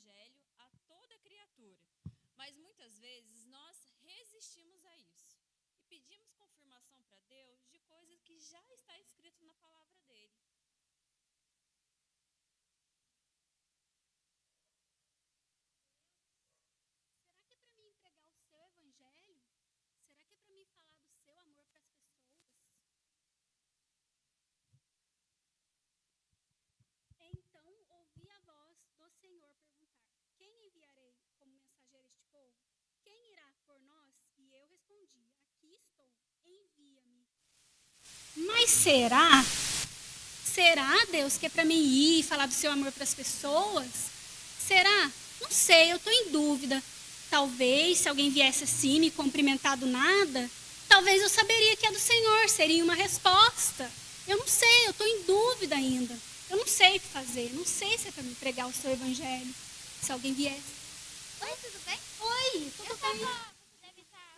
evangelho a toda criatura. Mas muitas vezes nós resistimos a isso e pedimos confirmação para Deus de coisas que já está escrito na palavra dele. Será que é para mim pregar o seu evangelho? Será que é para mim falar do seu amor para as pessoas? Então ouvi a voz do Senhor perguntar: quem enviarei como mensageiro este povo? Quem irá por nós? E eu respondi: aqui estou, envia-me. Mas será? Será, Deus, que é para mim ir e falar do seu amor para as pessoas? Será? Não sei, eu estou em dúvida. Talvez, se alguém viesse assim, me cumprimentar do nada, talvez eu saberia que é do Senhor, seria uma resposta. Eu não sei, eu estou em dúvida ainda. Eu não sei o que fazer, não sei se é para me pregar o seu evangelho. Se alguém viesse. Oi, tudo bem? Oi, tudo bem? Você deve estar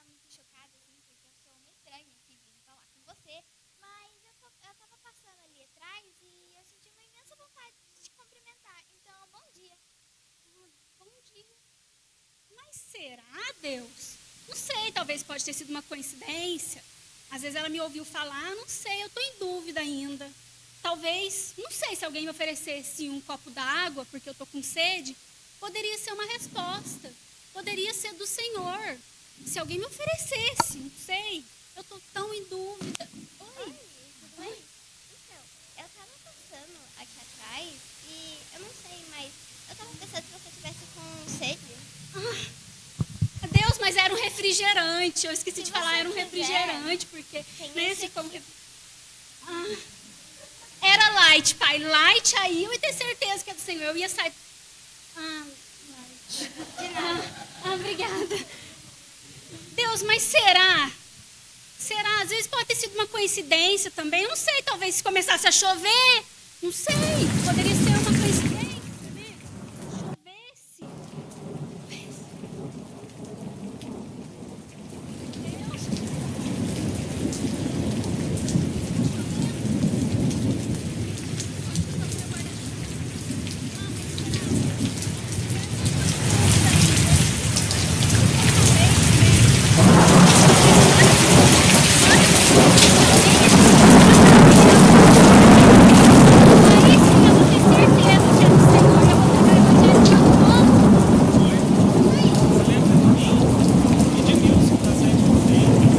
muito chocada, assim, porque eu sou uma estranha aqui vindo falar com você. Mas eu tava passando ali atrás e eu senti uma imensa vontade de te cumprimentar. Então, bom dia. Bom dia. Mas será, Deus? Não sei, talvez pode ter sido uma coincidência. Às vezes ela me ouviu falar, não sei, eu estou em dúvida ainda. Talvez, não sei, se alguém me oferecesse um copo d'água, porque eu estou com sede, poderia ser uma resposta. Poderia ser do Senhor. Se alguém me oferecesse, não sei. Eu estou tão em dúvida. Oi, tudo bem? Então, eu tava passando aqui atrás e eu não sei, mas eu tava pensando se você tivesse com sede. Deus, mas era um refrigerante. Eu esqueci Se de falar, você era um quiser, refrigerante, porque tem nesse esse como aqui. era light, pai. Light aí, eu ia ter certeza que é do Senhor. Eu ia sair. Light. Obrigada. Deus, mas será? Será? Às vezes pode ter sido uma coincidência também. Eu não sei, talvez se começasse a chover. Não sei. Poderia ser uma coincidência, né? Chovesse. Deus. Aí sim eu vou ter certeza que é do Senhor. Eu vou pregar o evangelho para todos. Você lembra de mim? E de Nilson, que está saindo por dentro.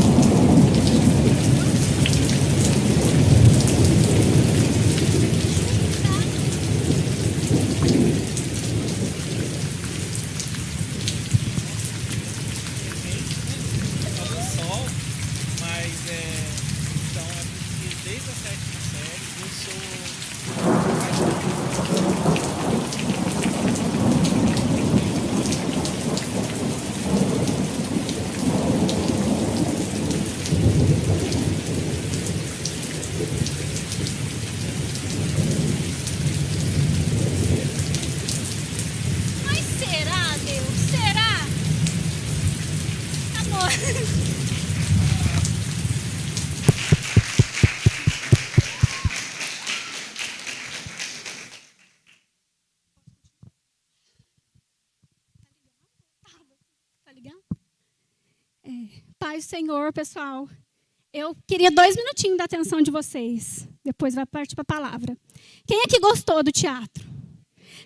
Tá no sol, mas então é porque desde a sétima série eu sou Mas será, Deus? Será? Amor. Tá ligado? Paz do Senhor, pessoal. Eu queria 2 minutinhos da atenção de vocês. Depois vai partir para a palavra. Quem é que gostou do teatro?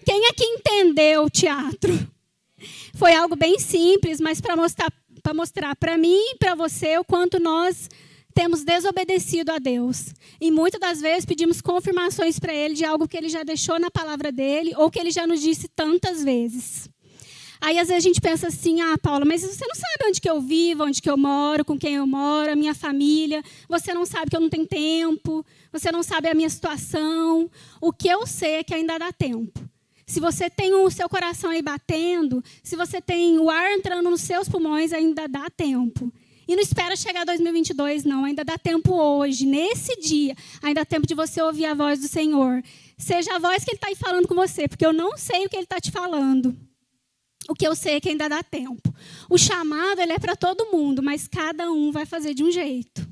Quem é que entendeu o teatro? Foi algo bem simples, mas para mostrar para mim e para você o quanto nós temos desobedecido a Deus. E muitas das vezes pedimos confirmações para Ele de algo que Ele já deixou na palavra dEle ou que Ele já nos disse tantas vezes. Aí, às vezes, a gente pensa assim, Paula, mas você não sabe onde que eu vivo, onde que eu moro, com quem eu moro, a minha família. Você não sabe que eu não tenho tempo. Você não sabe a minha situação. O que eu sei é que ainda dá tempo. Se você tem o seu coração aí batendo, se você tem o ar entrando nos seus pulmões, ainda dá tempo. E não espera chegar 2022, não. Ainda dá tempo hoje, nesse dia. Ainda dá tempo de você ouvir a voz do Senhor. Seja a voz que Ele está aí falando com você, porque eu não sei o que Ele está te falando. O que eu sei é que ainda dá tempo. O chamado ele é para todo mundo, mas cada um vai fazer de um jeito.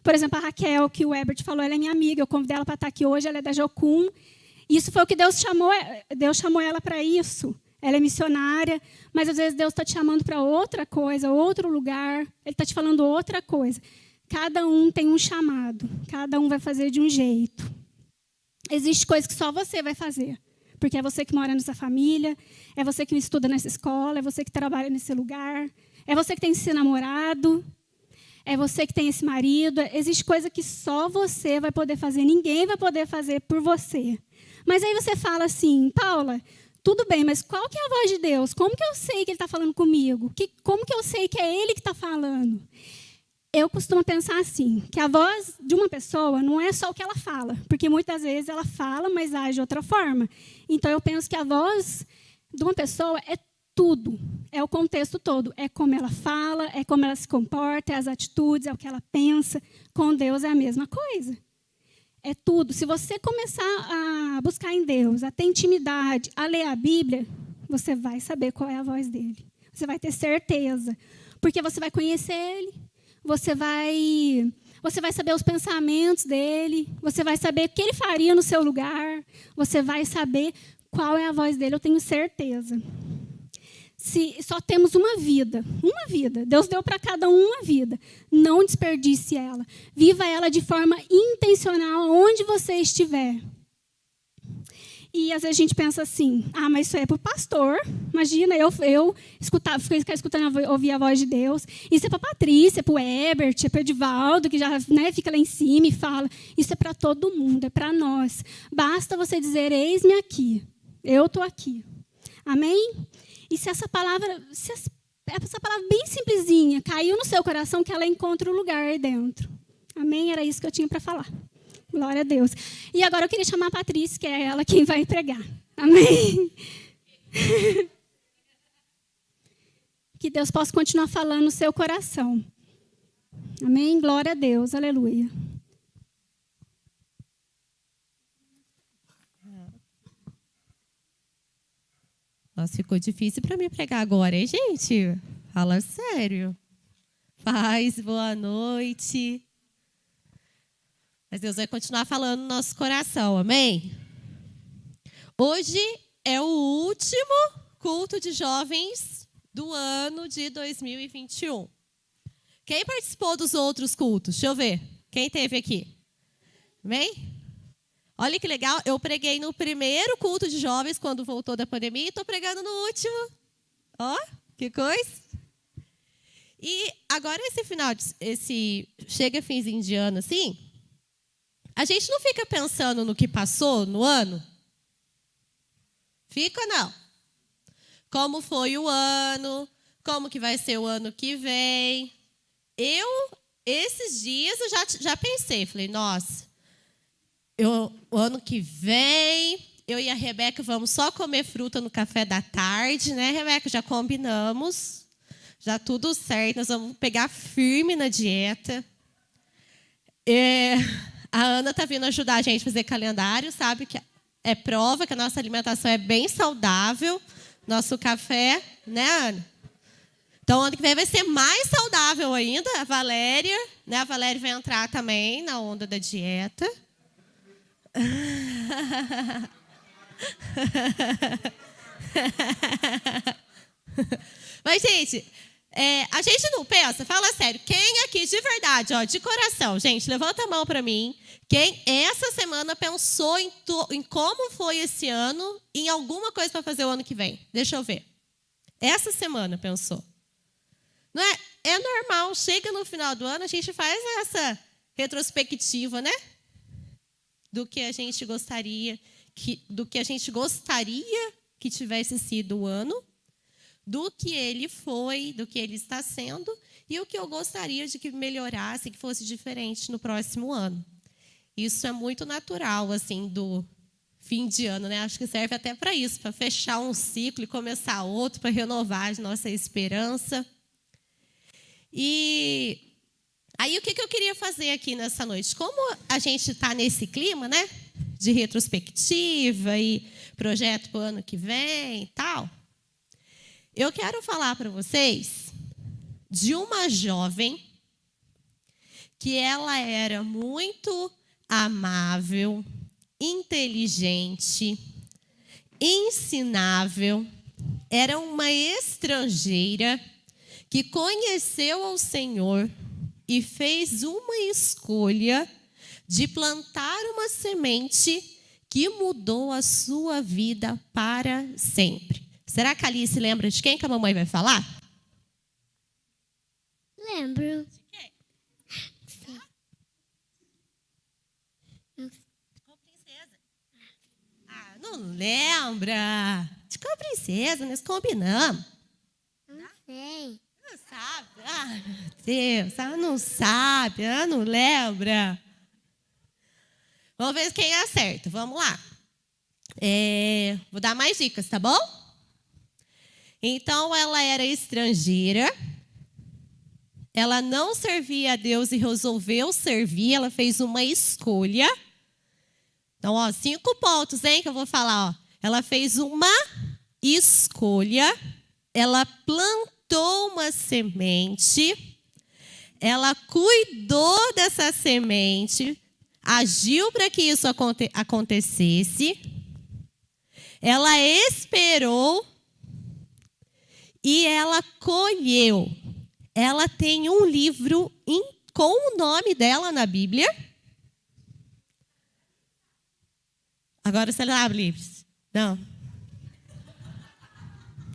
Por exemplo, a Raquel, que o Ebert falou, ela é minha amiga. Eu convidei ela para estar aqui hoje, ela é da Jocum. Isso foi o que Deus chamou ela para isso. Ela é missionária, mas às vezes Deus está te chamando para outra coisa, outro lugar. Ele está te falando outra coisa. Cada um tem um chamado. Cada um vai fazer de um jeito. Existe coisa que só você vai fazer. Porque é você que mora nessa família, é você que estuda nessa escola, é você que trabalha nesse lugar, é você que tem esse namorado, é você que tem esse marido. Existe coisa que só você vai poder fazer, ninguém vai poder fazer por você. Mas aí você fala assim, Paula, tudo bem, mas qual que é a voz de Deus? Como que eu sei que Ele está falando comigo? Como que eu sei que é Ele que está falando? Eu costumo pensar assim, que a voz de uma pessoa não é só o que ela fala, porque muitas vezes ela fala, mas age de outra forma. Então, eu penso que a voz de uma pessoa é tudo, é o contexto todo. É como ela fala, é como ela se comporta, é as atitudes, é o que ela pensa. Com Deus é a mesma coisa. É tudo. Se você começar a buscar em Deus, a ter intimidade, a ler a Bíblia, você vai saber qual é a voz dele. Você vai ter certeza, porque você vai conhecer ele. Você vai saber os pensamentos dele, você vai saber o que ele faria no seu lugar, você vai saber qual é a voz dele, eu tenho certeza. Se só temos uma vida, Deus deu para cada um uma vida, não desperdice ela, viva ela de forma intencional onde você estiver. E às vezes a gente pensa assim, mas isso é para o pastor. Imagina, eu ficar escutando, ouvir a voz de Deus. Isso é para a Patrícia, para o Herbert, é para o Edivaldo, que já fica lá em cima e fala. Isso é para todo mundo, é para nós. Basta você dizer, eis-me aqui, eu estou aqui. Amém? E se essa palavra bem simplesinha caiu no seu coração, que ela encontra o lugar aí dentro. Amém? Era isso que eu tinha para falar. Glória a Deus. E agora eu queria chamar a Patrícia, que é ela quem vai pregar. Amém? Que Deus possa continuar falando no seu coração. Amém? Glória a Deus. Aleluia. Nossa, ficou difícil para mim pregar agora, hein, gente? Fala sério. Paz, boa noite. Mas Deus vai continuar falando no nosso coração, amém? Hoje é o último culto de jovens do ano de 2021. Quem participou dos outros cultos? Deixa eu ver. Quem teve aqui? Amém? Olha que legal, eu preguei no primeiro culto de jovens quando voltou da pandemia e estou pregando no último. Ó, que coisa. E agora chega finzinho de ano assim, a gente não fica pensando no que passou no ano? Fica, não? Como foi o ano? Como que vai ser o ano que vem? Esses dias, eu já pensei. Falei, nossa, o ano que vem, eu e a Rebeca vamos só comer fruta no café da tarde, né, Rebeca? Já combinamos. Já tudo certo. Nós vamos pegar firme na dieta. A Ana está vindo ajudar a gente a fazer calendário, sabe? Que é prova que a nossa alimentação é bem saudável. Nosso café, né, Ana? Então, ano que vem vai ser mais saudável ainda. A Valéria, né? A Valéria vai entrar também na onda da dieta. Mas, gente, a gente não pensa, fala sério, quem aqui de verdade, ó, de coração, gente, levanta a mão para mim, quem essa semana pensou em como foi esse ano, em alguma coisa para fazer o ano que vem? Deixa eu ver. Essa semana pensou. Não é? É normal, chega no final do ano, a gente faz essa retrospectiva, né? Do que a gente gostaria que tivesse sido o ano, do que ele foi, do que ele está sendo, e o que eu gostaria de que melhorasse, que fosse diferente no próximo ano. Isso é muito natural, assim, do fim de ano, né? Acho que serve até para isso, para fechar um ciclo e começar outro, para renovar a nossa esperança. E aí, o que eu queria fazer aqui nessa noite? Como a gente está nesse clima, né? De retrospectiva e projeto para o ano que vem e tal, eu quero falar para vocês de uma jovem que ela era muito amável, inteligente, ensinável, era uma estrangeira que conheceu ao Senhor e fez uma escolha de plantar uma semente que mudou a sua vida para sempre. Será que a Alice lembra de quem que a mamãe vai falar? Lembro. De quem? De qual princesa? Ah, não lembra. De qual princesa? Nós combinamos. Não sei. Não sabe? Ah, meu Deus, ela não sabe, ela não lembra. Vamos ver quem acerta. Vamos lá. Vou dar mais dicas, tá bom? Então, ela era estrangeira. Ela não servia a Deus e resolveu servir. Ela fez uma escolha. Então, 5 pontos, hein, que eu vou falar. Ela fez uma escolha. Ela plantou uma semente. Ela cuidou dessa semente. Agiu para que isso acontecesse. Ela esperou e ela colheu. Ela tem um livro com o nome dela na Bíblia. Agora você abre, Alice. Não.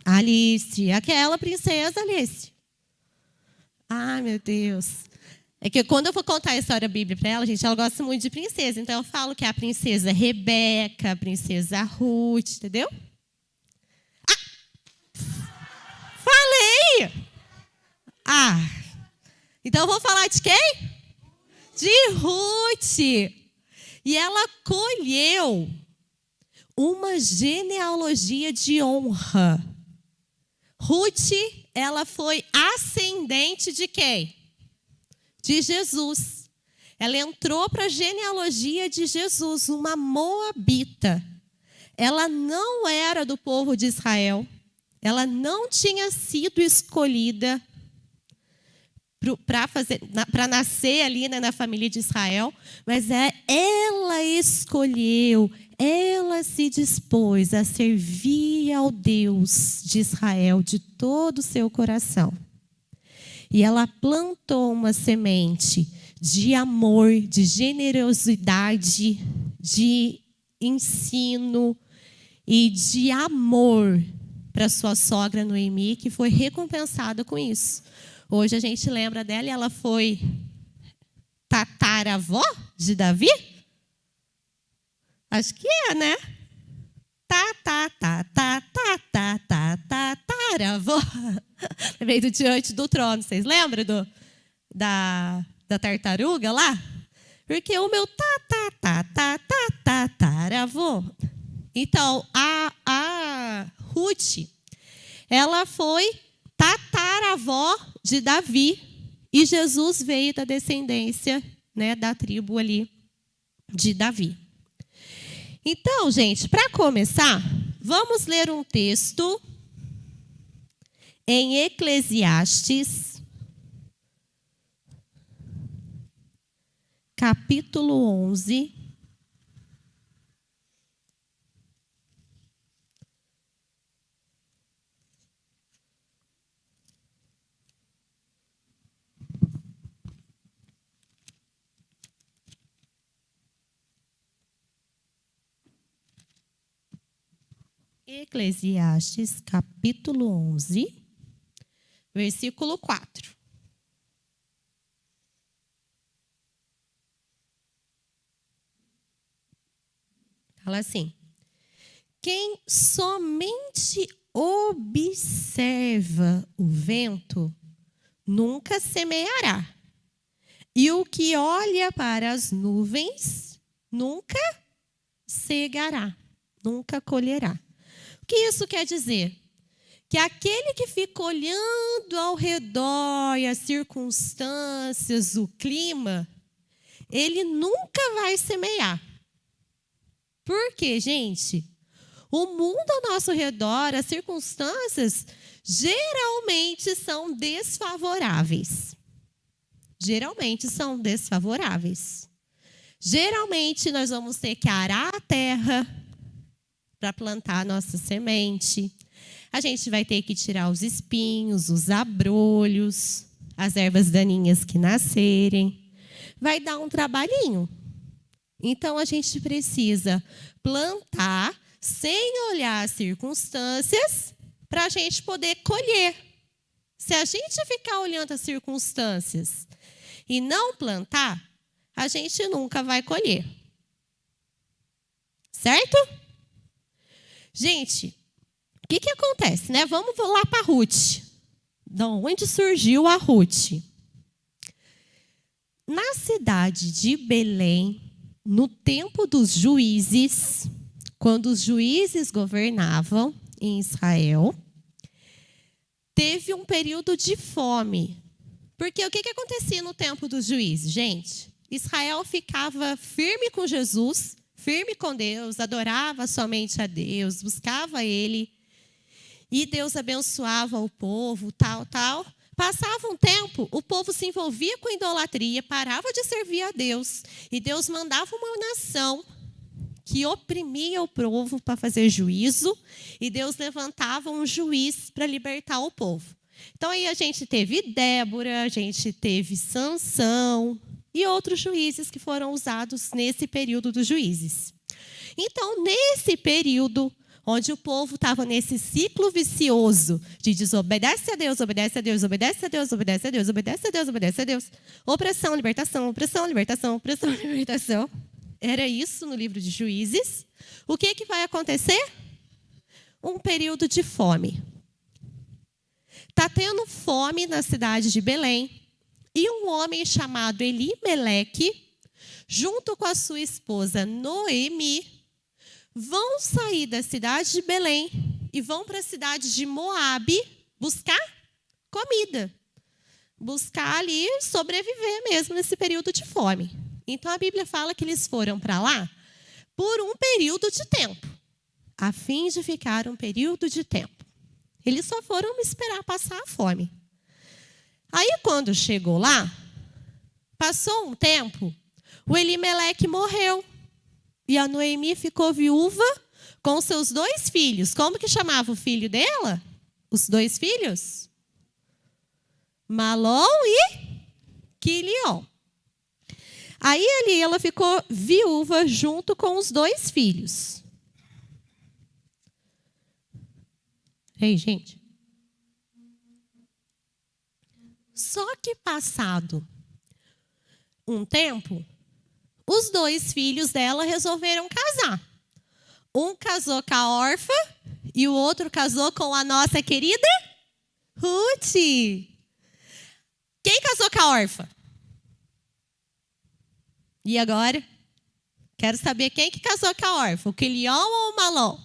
Alice, aquela princesa, Alice. Ai, meu Deus. É que quando eu vou contar a história da Bíblia para ela, gente, ela gosta muito de princesa. Então eu falo que é a princesa Rebeca, a princesa Ruth, entendeu? Falei! Então eu vou falar de quem? De Ruth. E ela colheu uma genealogia de honra. Ruth, ela foi ascendente de quem? De Jesus. Ela entrou para a genealogia de Jesus, uma moabita. Ela não era do povo de Israel. Ela não tinha sido escolhida para nascer ali, né, na família de Israel, mas ela escolheu, ela se dispôs a servir ao Deus de Israel de todo o seu coração. E ela plantou uma semente de amor, de generosidade, de ensino e de amor para sua sogra Noemi, que foi recompensada com isso. Hoje a gente lembra dela e ela foi tataravó de Davi? Acho que é, né? Tataravó. Veio do Diante do Trono. Vocês lembram da tartaruga lá? Porque o meu tataravó. Então, a Ruth, ela foi tataravó de Davi. E Jesus veio da descendência, né, da tribo ali de Davi. Então, gente, para começar, vamos ler um texto em Eclesiastes, capítulo 11. Eclesiastes, capítulo 11, versículo 4. Fala assim: quem somente observa o vento, nunca semeará. E o que olha para as nuvens, nunca cegará, nunca colherá. O que isso quer dizer? Que aquele que fica olhando ao redor e as circunstâncias, o clima, ele nunca vai semear. Por quê, gente? O mundo ao nosso redor, as circunstâncias, geralmente são desfavoráveis. Geralmente são desfavoráveis. Geralmente, nós vamos ter que arar a terra para plantar a nossa semente. A gente vai ter que tirar os espinhos, os abrolhos, as ervas daninhas que nascerem. Vai dar um trabalhinho. Então, a gente precisa plantar sem olhar as circunstâncias para a gente poder colher. Se a gente ficar olhando as circunstâncias e não plantar, a gente nunca vai colher. Certo? Gente, o que acontece, né? Vamos lá para a Ruth. De onde surgiu a Ruth? Na cidade de Belém, no tempo dos juízes, quando os juízes governavam em Israel, teve um período de fome. Porque o que acontecia no tempo dos juízes, gente? Israel ficava firme com Jesus, firme com Deus, adorava somente a Deus, buscava Ele. E Deus abençoava o povo, tal. Passava um tempo, o povo se envolvia com idolatria, parava de servir a Deus. E Deus mandava uma nação que oprimia o povo para fazer juízo. E Deus levantava um juiz para libertar o povo. Então aí a gente teve Débora, a gente teve Sansão e outros juízes que foram usados nesse período dos juízes. Então, nesse período, onde o povo estava nesse ciclo vicioso de desobedece a Deus, obedece a Deus, obedece a Deus, obedece a Deus, obedece a Deus, obedece a Deus. Opressão, libertação, opressão, libertação, opressão, libertação. Era isso no livro de Juízes. O que vai acontecer? Um período de fome. Está tendo fome na cidade de Belém. E um homem chamado Elimeleque, junto com a sua esposa Noemi, vão sair da cidade de Belém e vão para a cidade de Moabe buscar comida. Buscar ali sobreviver mesmo nesse período de fome. Então a Bíblia fala que eles foram para lá por um período de tempo, a fim de ficar um período de tempo. Eles só foram esperar passar a fome. Aí quando chegou lá, passou um tempo, o Elimeleque morreu. E a Noemi ficou viúva com seus 2 filhos. Como que chamava o filho dela? Os 2 filhos? Malom e Quilion. Aí ali ela ficou viúva junto com os 2 filhos. Ei, gente. Só que passado um tempo, os 2 filhos dela resolveram casar. Um casou com a órfã e o outro casou com a nossa querida Ruth. Quem casou com a órfã? E agora? Quero saber quem que casou com a órfã, o Quilion ou o Malom?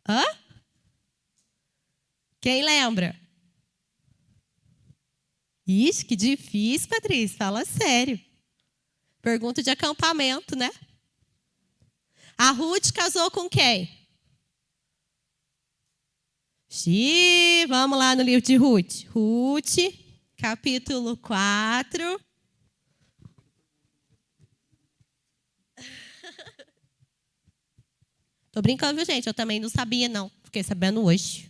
Hã? Quem lembra? Ixi, que difícil, Patrícia. Fala sério. Pergunta de acampamento, né? A Ruth casou com quem? Vamos lá no livro de Ruth. Ruth, capítulo 4. Tô brincando, viu, gente? Eu também não sabia, não. Fiquei sabendo hoje.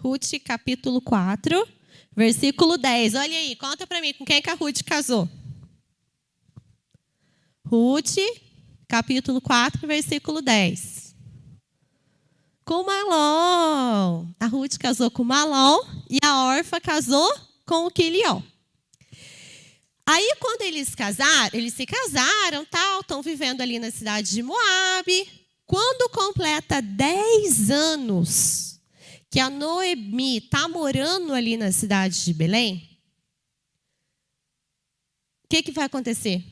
Ruth, capítulo 4, versículo 10. Olha aí, conta para mim, com quem que a Ruth casou? Ruth, capítulo 4, versículo 10. Com Malom. A Ruth casou com Malom e a órfã casou com o Quilion. Aí, quando eles se casaram, tal, estão vivendo ali na cidade de Moabe. Quando completa 10 anos que a Noemi está morando ali na cidade de Belém, o que vai acontecer?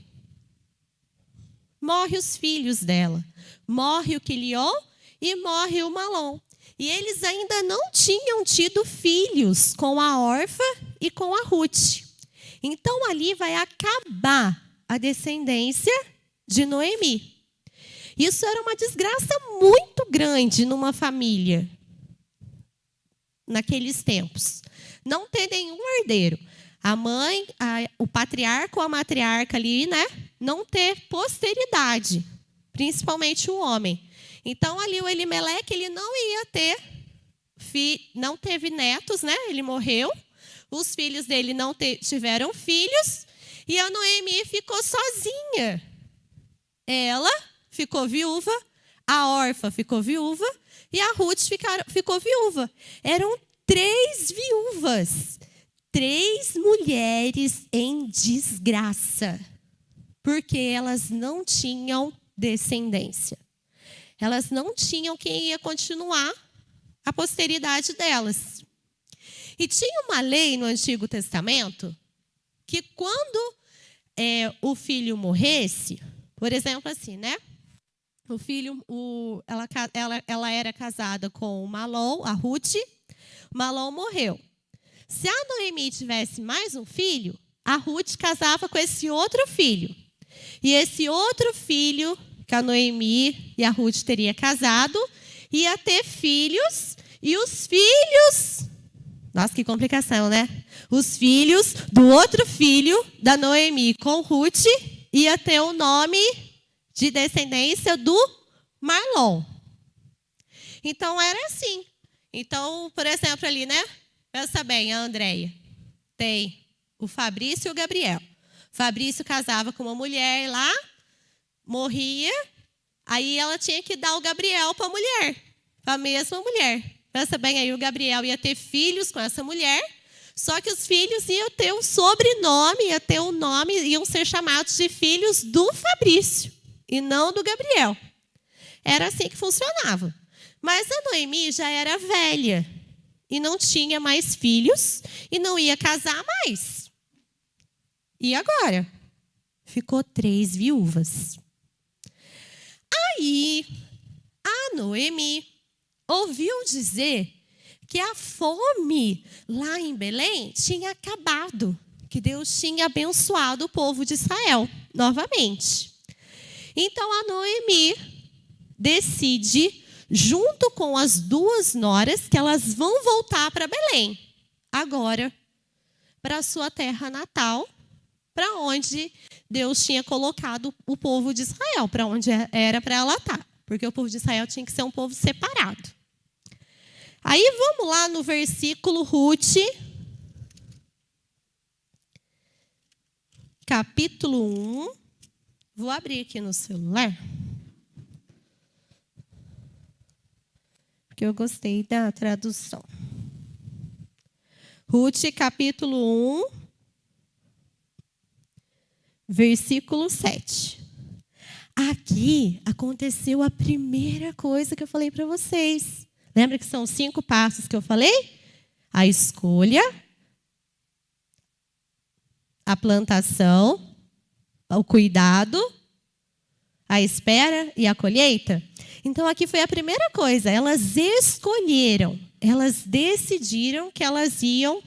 Morre os filhos dela. Morre o Quilion e morre o Malom. E eles ainda não tinham tido filhos com a órfã e com a Ruth. Então, ali vai acabar a descendência de Noemi. Isso era uma desgraça muito grande numa família. naqueles tempos. Não ter nenhum herdeiro. A mãe, o patriarca ou a matriarca ali, né? Não ter posteridade, principalmente o homem. Então, ali o Elimeleque, ele não ia ter, não teve netos, né? Ele morreu. Os filhos dele não tiveram filhos. E a Noemi ficou sozinha. Ela ficou viúva, a Orfa ficou viúva e a Ruth ficou viúva. Eram 3 viúvas, 3 mulheres em desgraça, porque elas não tinham descendência. Elas não tinham quem ia continuar a posteridade delas. E tinha uma lei no Antigo Testamento que quando o filho morresse, por exemplo assim, né? O filho, ela era casada com o Malom, a Ruth. O Malom morreu. Se a Noemi tivesse mais um filho, a Ruth casava com esse outro filho. E esse outro filho que a Noemi e a Ruth teria casado ia ter filhos. E os filhos... Nossa, que complicação, né? Os filhos do outro filho da Noemi com Ruth ia ter o nome de descendência do Malom. Então, era assim. Então, por exemplo, ali, né? Pensa bem, a Andréia tem o Fabrício e o Gabriel. Fabrício casava com uma mulher lá, morria, aí ela tinha que dar o Gabriel para a mulher, para a mesma mulher. Pensa bem, aí o Gabriel ia ter filhos com essa mulher, só que os filhos iam ter um sobrenome, ia ter um nome, iam ser chamados de filhos do Fabrício e não do Gabriel. Era assim que funcionava. Mas a Noemi já era velha e não tinha mais filhos e não ia casar mais. E agora? Ficou 3 viúvas. Aí, a Noemi ouviu dizer que a fome lá em Belém tinha acabado, que Deus tinha abençoado o povo de Israel novamente. Então a Noemi decide, junto com as 2 noras, que elas vão voltar para Belém, agora, para a sua terra natal, para onde Deus tinha colocado o povo de Israel, para onde era para ela estar, porque o povo de Israel tinha que ser um povo separado. Aí vamos lá no versículo Ruth, capítulo 1. Vou abrir aqui no celular, porque eu gostei da tradução. Ruth, capítulo 1, versículo 7. Aqui aconteceu a primeira coisa que eu falei para vocês. Lembra que são 5 passos que eu falei? A escolha, a plantação, o cuidado, a espera e a colheita. Então, aqui foi a primeira coisa. Elas escolheram, elas decidiram que elas iam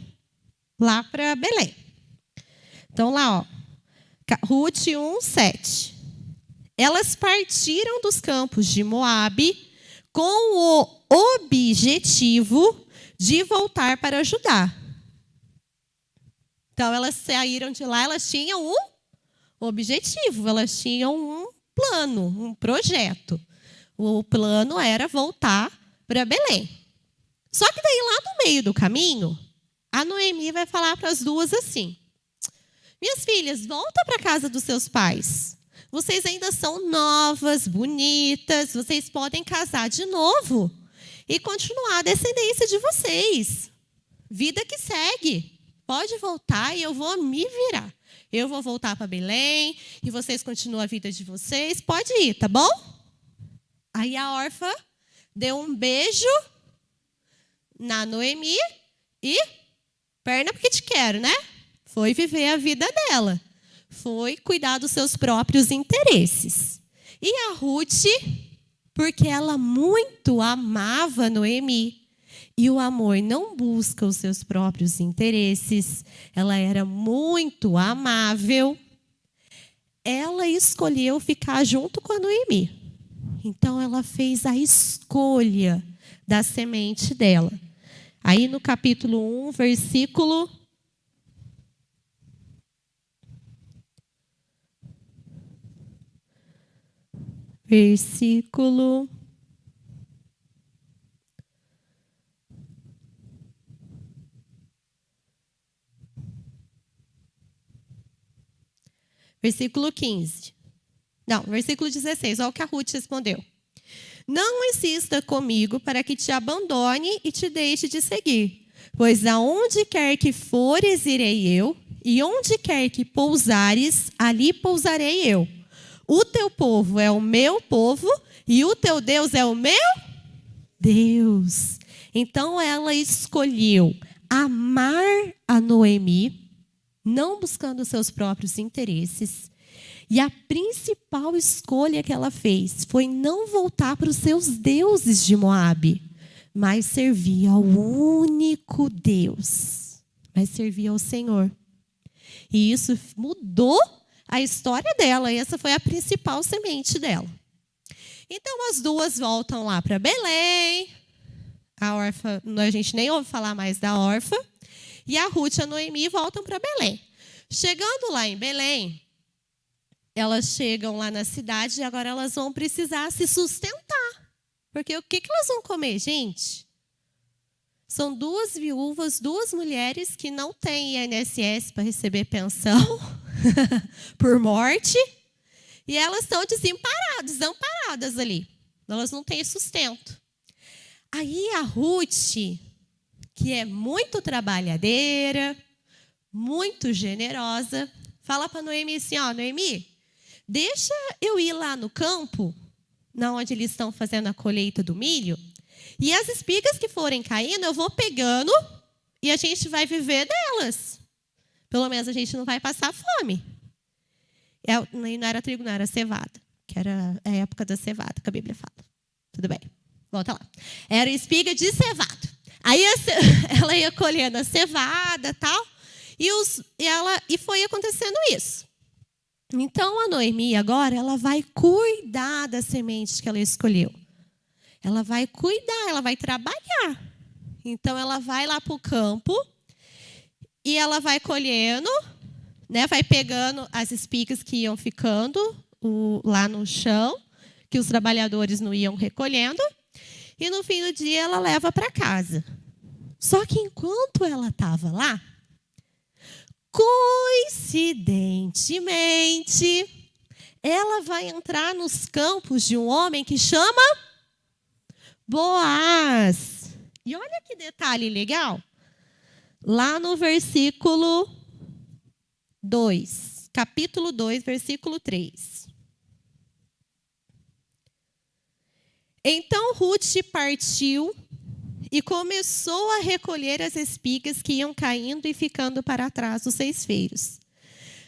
lá para Belém. Então, lá, ó, Ruth 1, 7. Elas partiram dos campos de Moabe com o objetivo de voltar para Judá. Então, elas saíram de lá, elas tinham um objetivo, elas tinham um plano, um projeto. O plano era voltar para Belém. Só que daí, lá no meio do caminho, a Noemi vai falar para as 2 assim: minhas filhas, volta para a casa dos seus pais. Vocês ainda são novas, bonitas, vocês podem casar de novo e continuar a descendência de vocês. Vida que segue. Pode voltar e eu vou me virar. Eu vou voltar para Belém e vocês continuam a vida de vocês. Pode ir, tá bom? Aí a Orfa deu um beijo na Noemi e perna porque te quero, né? Foi viver a vida dela. Foi cuidar dos seus próprios interesses. E a Ruth, porque ela muito amava Noemi, e o amor não busca os seus próprios interesses, ela era muito amável, ela escolheu ficar junto com a Noemi. Então, ela fez a escolha da semente dela. Aí no capítulo 1, versículo... Versículo... Versículo 15. Não, versículo 16. Olha o que a Ruth respondeu. Não insista comigo para que te abandone e te deixe de seguir, pois aonde quer que fores, irei eu, e onde quer que pousares, ali pousarei eu. O teu povo é o meu povo, e o teu Deus é o meu Deus. Então ela escolheu amar a Noemi, não buscando seus próprios interesses. E a principal escolha que ela fez foi não voltar para os seus deuses de Moabe, mas servir ao único Deus, mas servir ao Senhor. E isso mudou a história dela, e essa foi a principal semente dela. Então as duas voltam lá para Belém, a órfã, a gente nem ouve falar mais da órfã, e a Ruth e a Noemi voltam para Belém. Chegando lá em Belém, elas chegam lá na cidade e agora elas vão precisar se sustentar. Porque o que elas vão comer, gente? São duas viúvas, duas mulheres que não têm INSS para receber pensão por morte. E elas estão desamparadas ali. Elas não têm sustento. Aí a Ruth, que é muito trabalhadeira, muito generosa, fala para Noemi assim, ó, Noemi, deixa eu ir lá no campo, onde eles estão fazendo a colheita do milho, e as espigas que forem caindo, eu vou pegando e a gente vai viver delas. Pelo menos a gente não vai passar fome. Não era trigo, não era cevada, que era a época da cevada, que a Bíblia fala. Tudo bem, volta lá. Era espiga de cevada. Aí ela ia colhendo a cevada e tal, e foi acontecendo isso. Então, a Noemi agora, ela vai cuidar das sementes que ela escolheu. Ela vai cuidar, ela vai trabalhar. Então, ela vai lá para o campo e ela vai colhendo, né, vai pegando as espigas que iam ficando lá no chão, que os trabalhadores não iam recolhendo, e no fim do dia ela leva para casa. Só que enquanto ela estava lá, coincidentemente, ela vai entrar nos campos de um homem que chama Boaz. E olha que detalhe legal. Lá no versículo 2, capítulo 2, versículo 3. Então Ruth partiu e começou a recolher as espigas que iam caindo e ficando para trás dos ceifeiros.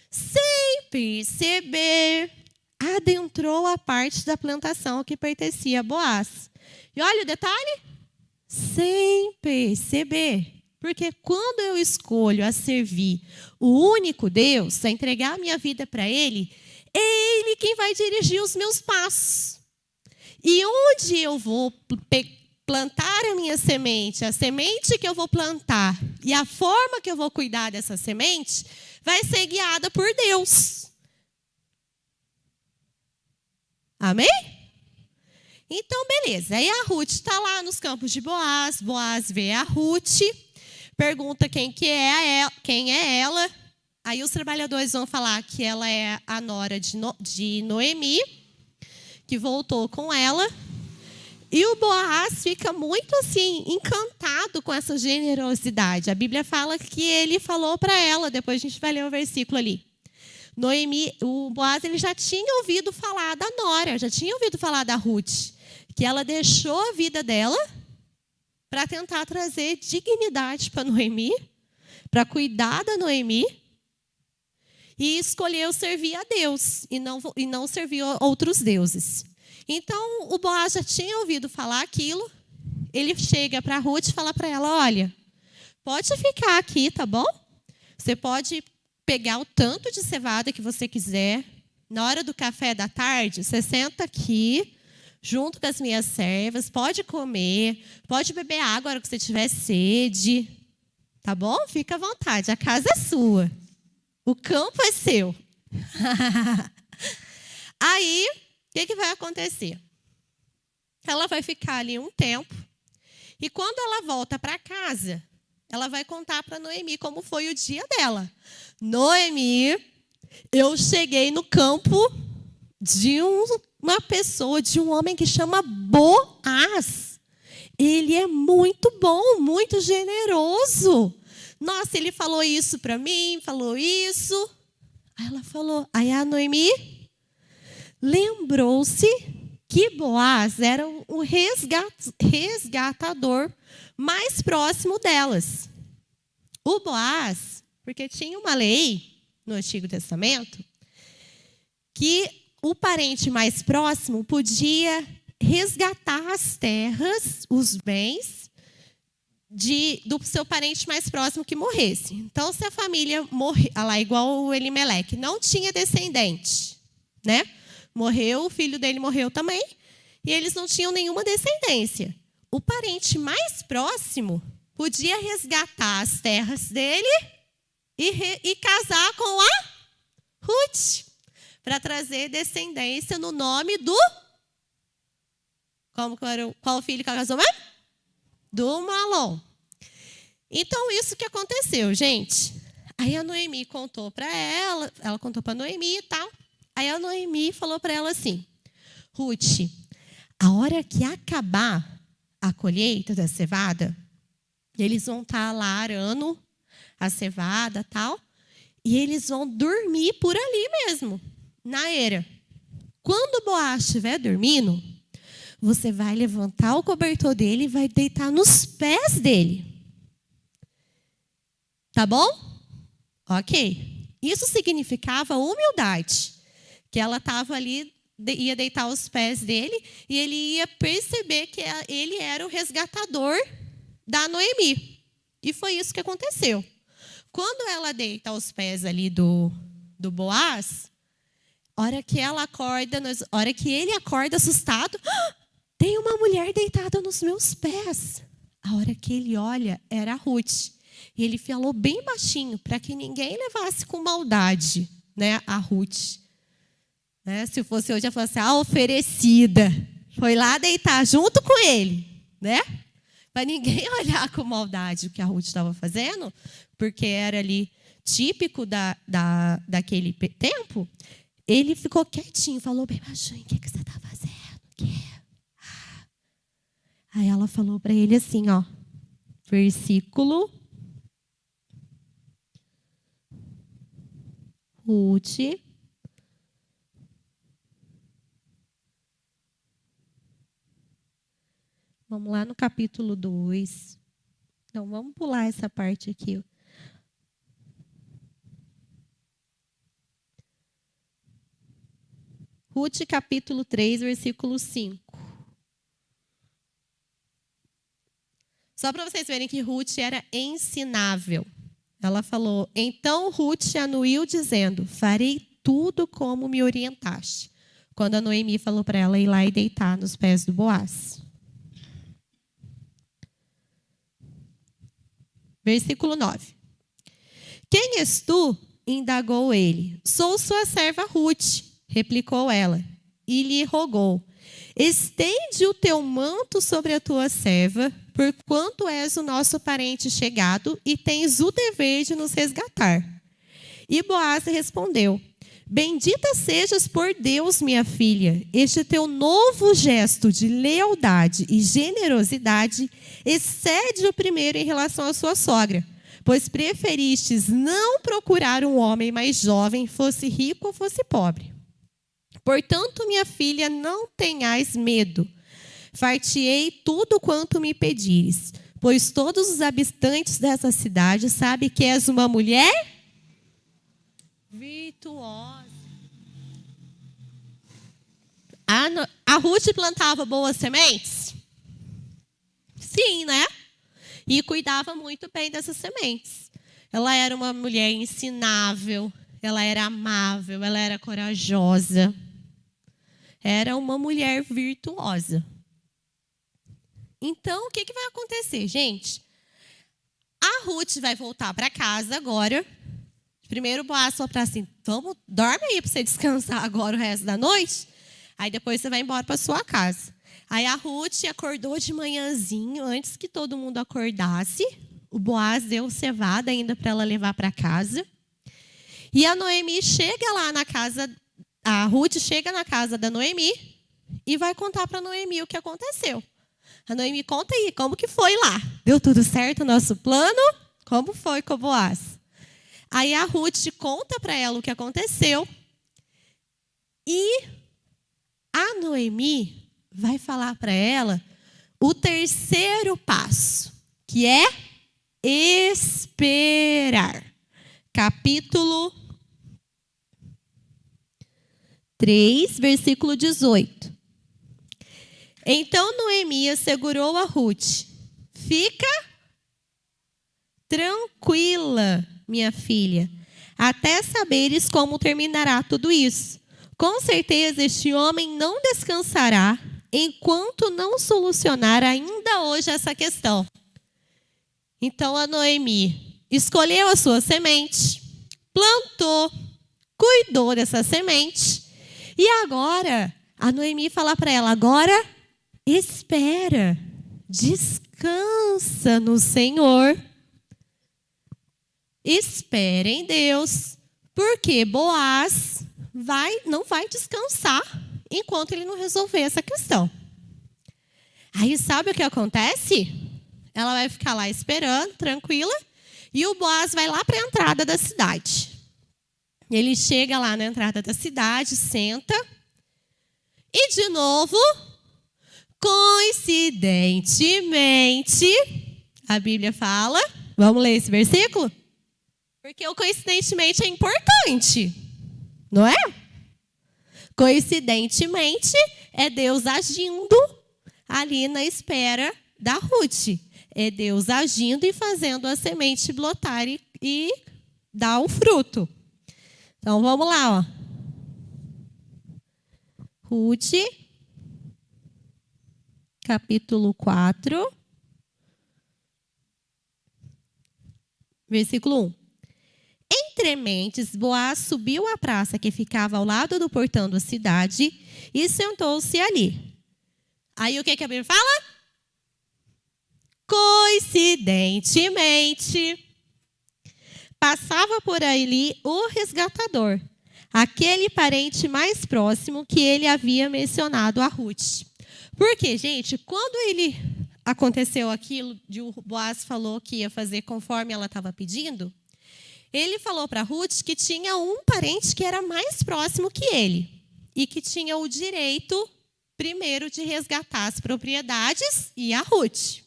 Sem perceber, adentrou a parte da plantação que pertencia a Boaz. E olha o detalhe. Sem perceber. Porque quando eu escolho a servir o único Deus, a entregar a minha vida para Ele, é Ele quem vai dirigir os meus passos. E onde eu vou plantar a minha semente, a semente que eu vou plantar e a forma que eu vou cuidar dessa semente vai ser guiada por Deus. Amém? Então, beleza. Aí a Ruth está lá nos campos de Boaz. Boaz vê a Ruth, pergunta quem é ela. Aí os trabalhadores vão falar que ela é a nora de Noemi, que voltou com ela. E o Boaz fica muito assim, encantado com essa generosidade. A Bíblia fala que ele falou para ela, depois a gente vai ler o versículo ali. Noemi, o Boaz ele já tinha ouvido falar da nora, já tinha ouvido falar da Ruth, que ela deixou a vida dela para tentar trazer dignidade para Noemi, para cuidar da Noemi, e escolheu servir a Deus e não servir a outros deuses. Então, o Boaz já tinha ouvido falar aquilo. Ele chega para a Ruth e fala para ela, olha, pode ficar aqui, tá bom? Você pode pegar o tanto de cevada que você quiser. Na hora do café da tarde, você senta aqui, junto com as minhas servas, pode comer, pode beber água na hora que você tiver sede, tá bom? Fica à vontade, a casa é sua, o campo é seu. Aí, o que vai acontecer? Ela vai ficar ali um tempo, e quando ela volta para casa, ela vai contar para Noemi como foi o dia dela. Noemi, eu cheguei no campo de uma pessoa, de um homem que chama Boaz. Ele é muito bom, muito generoso. Nossa, ele falou isso para mim, falou isso. Aí ela falou, aí a Noemi lembrou-se que Boaz era o resgatador mais próximo delas. O Boaz, porque tinha uma lei no Antigo Testamento que o parente mais próximo podia resgatar as terras, os bens do seu parente mais próximo que morresse. Então, se a família morrer, lá igual o Elimeleque, não tinha descendente, né? Morreu, o filho dele morreu também, e eles não tinham nenhuma descendência. O parente mais próximo podia resgatar as terras dele e casar com a Ruth, para trazer descendência no nome do... Qual filho que ela casou mesmo? Do Malom. Então, isso que aconteceu, gente. Aí a Noemi contou para ela contou para Noemi e tal. Aí a Noemi falou para ela assim, Ruth, a hora que acabar a colheita da cevada, eles vão estar lá arando a cevada e tal, e eles vão dormir por ali mesmo, na eira. Quando o Boaz estiver dormindo, você vai levantar o cobertor dele e vai deitar nos pés dele. Tá bom? Ok. Isso significava humildade. Que ela estava ali, ia deitar os pés dele e ele ia perceber que ele era o resgatador da Noemi. E foi isso que aconteceu. Quando ela deita aos pés ali do Boaz, hora que ele acorda assustado, tem uma mulher deitada nos meus pés. A hora que ele olha, era a Ruth. E ele falou bem baixinho, para que ninguém levasse com maldade, né, a Ruth. Né? Se fosse hoje, ela falasse, oferecida. Foi lá deitar junto com ele, né? Para ninguém olhar com maldade o que a Ruth estava fazendo, porque era ali típico daquele tempo. Ele ficou quietinho, falou bem baixinho, o que você está fazendo? Aí ela falou para ele assim, ó, versículo Ruth, vamos lá no capítulo 2. Então, vamos pular essa parte aqui. Ruth, capítulo 3, versículo 5. Só para vocês verem que Ruth era ensinável. Ela falou, então Ruth anuiu dizendo, farei tudo como me orientaste. Quando a Noemi falou para ela ir lá e deitar nos pés do Boaz. Versículo 9. Quem és tu? Indagou ele. Sou sua serva Ruth, replicou ela, e lhe rogou. Estende o teu manto sobre a tua serva, porquanto és o nosso parente chegado e tens o dever de nos resgatar. E Boaz respondeu, bendita sejas por Deus, minha filha. Este teu novo gesto de lealdade e generosidade excede o primeiro em relação à sua sogra, pois preferistes não procurar um homem mais jovem, fosse rico ou fosse pobre. Portanto, minha filha, não tenhais medo. Far-te-ei tudo quanto me pedires, pois todos os habitantes dessa cidade sabem que és uma mulher virtuosa. A Ruth plantava boas sementes? Sim, né? E cuidava muito bem dessas sementes. Ela era uma mulher ensinável, ela era amável, ela era corajosa. era uma mulher virtuosa. Então, o que vai acontecer, gente? A Ruth vai voltar para casa agora. Primeiro o Boaz falou para assim, dorme aí para você descansar agora o resto da noite. Aí depois você vai embora para sua casa. Aí a Ruth acordou de manhãzinho, antes que todo mundo acordasse. O Boaz deu cevada ainda para ela levar para casa. E a Noemi chega lá na casa, a Ruth chega na casa da Noemi e vai contar para a Noemi o que aconteceu. A Noemi, conta aí, como que foi lá? Deu tudo certo o nosso plano? Como foi com o Boaz? Aí a Ruth conta para ela o que aconteceu. E a Noemi vai falar para ela o terceiro passo, que é esperar. Capítulo 3, versículo 18. Então Noemi segurou a Ruth. Fica tranquila, minha filha, até saberes como terminará tudo isso. Com certeza este homem não descansará enquanto não solucionar ainda hoje essa questão. Então a Noemi escolheu a sua semente, plantou, cuidou dessa semente, e agora a Noemi fala para ela, agora espera, descansa no Senhor, espera em Deus, porque Boaz não vai descansar enquanto ele não resolver essa questão. Aí sabe o que acontece? Ela vai ficar lá esperando, tranquila, e o Boaz vai lá para a entrada da cidade. Ele chega lá na entrada da cidade, senta, e de novo, coincidentemente, a Bíblia fala, vamos ler esse versículo? Porque o coincidentemente é importante, não é? Coincidentemente, é Deus agindo ali na espera da Ruth. É Deus agindo e fazendo a semente brotar e dar o fruto. Então, vamos lá, ó. Ruth, capítulo 4, versículo 1. Entre mentes, Boaz subiu à praça que ficava ao lado do portão da cidade e sentou-se ali. Aí o que a Bíblia fala? Coincidentemente, passava por ali o resgatador, aquele parente mais próximo que ele havia mencionado a Ruth. Porque, gente, quando aconteceu aquilo, o Boaz falou que ia fazer conforme ela estava pedindo, ele falou para Ruth que tinha um parente que era mais próximo que ele e que tinha o direito, primeiro, de resgatar as propriedades e a Ruth.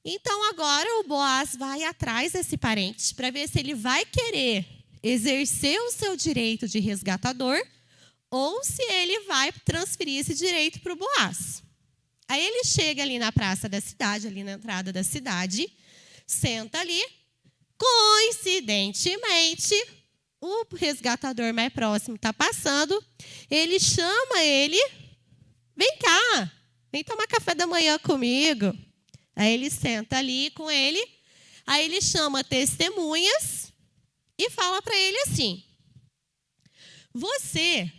Então, agora o Boaz vai atrás desse parente para ver se ele vai querer exercer o seu direito de resgatador ou se ele vai transferir esse direito para o Boaz. Aí ele chega ali na praça da cidade, ali na entrada da cidade, senta ali. Coincidentemente, o resgatador mais próximo está passando, ele chama ele, vem cá, vem tomar café da manhã comigo. Aí ele senta ali com ele, aí ele chama testemunhas e fala para ele assim, você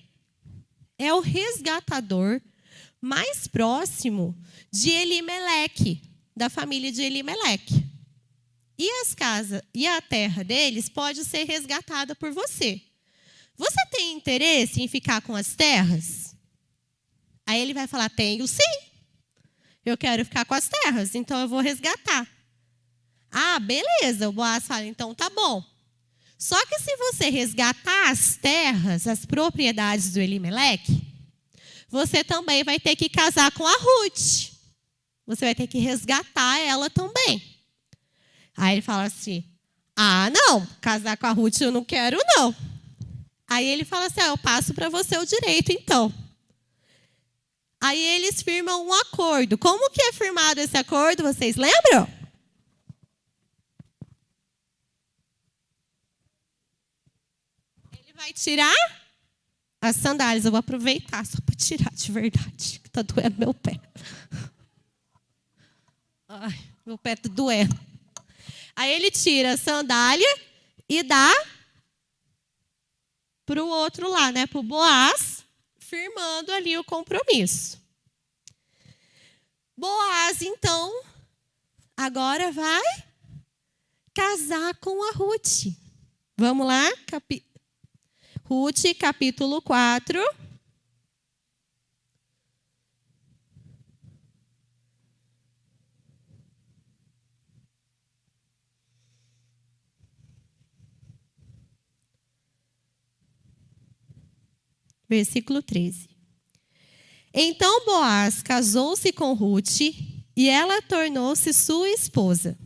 é o resgatador mais próximo de Elimeleque, da família de Elimeleque. E as casas e a terra deles pode ser resgatada por você. Você tem interesse em ficar com as terras? Aí ele vai falar, tenho sim. Eu quero ficar com as terras, então eu vou resgatar. Ah, beleza. O Boaz fala, então tá bom. Só que se você resgatar as terras, as propriedades do Elimeleque, você também vai ter que casar com a Ruth. Você vai ter que resgatar ela também. Aí ele fala assim, ah, não, casar com a Ruth eu não quero, não. Aí ele fala assim, eu passo para você o direito, então. Aí eles firmam um acordo. Como que é firmado esse acordo, vocês lembram? Ele vai tirar as sandálias. Eu vou aproveitar só para tirar de verdade, que está doendo meu pé. Ai, meu pé está doendo. Aí ele tira a sandália e dá para o outro lá, né? Para o Boaz, firmando ali o compromisso. Boaz, então, agora vai casar com a Ruth. Vamos lá? Ruth, capítulo 4. Versículo 13. Então Boaz casou-se com Ruth e ela tornou-se sua esposa.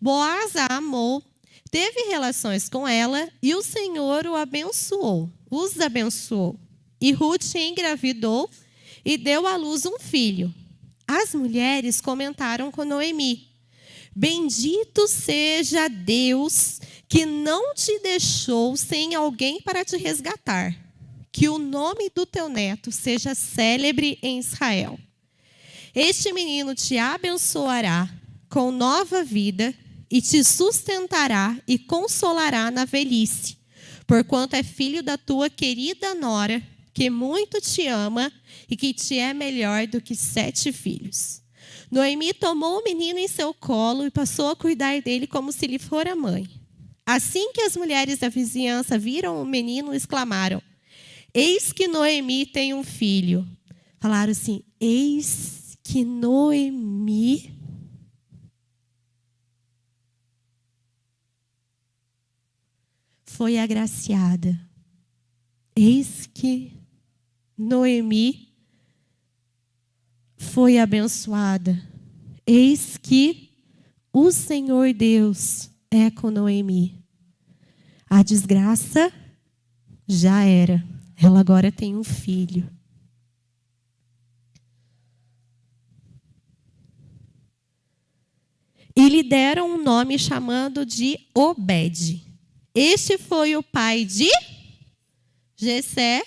Boaz a amou, teve relações com ela e o Senhor os abençoou. E Ruth engravidou e deu à luz um filho. As mulheres comentaram com Noemi: bendito seja Deus que não te deixou sem alguém para te resgatar. Que o nome do teu neto seja célebre em Israel. Este menino te abençoará com nova vida e te sustentará e consolará na velhice, porquanto é filho da tua querida nora, que muito te ama e que te é melhor do que 7 filhos. Noemi tomou o menino em seu colo e passou a cuidar dele como se lhe fora mãe. Assim que as mulheres da vizinhança viram o menino, exclamaram: eis que Noemi tem um filho. Falaram assim: eis que Noemi foi agraciada. Eis que Noemi foi abençoada. Eis que o Senhor Deus é com Noemi. A desgraça já era. Ela agora tem um filho. E lhe deram um nome chamando de Obed. Este foi o pai de Jessé,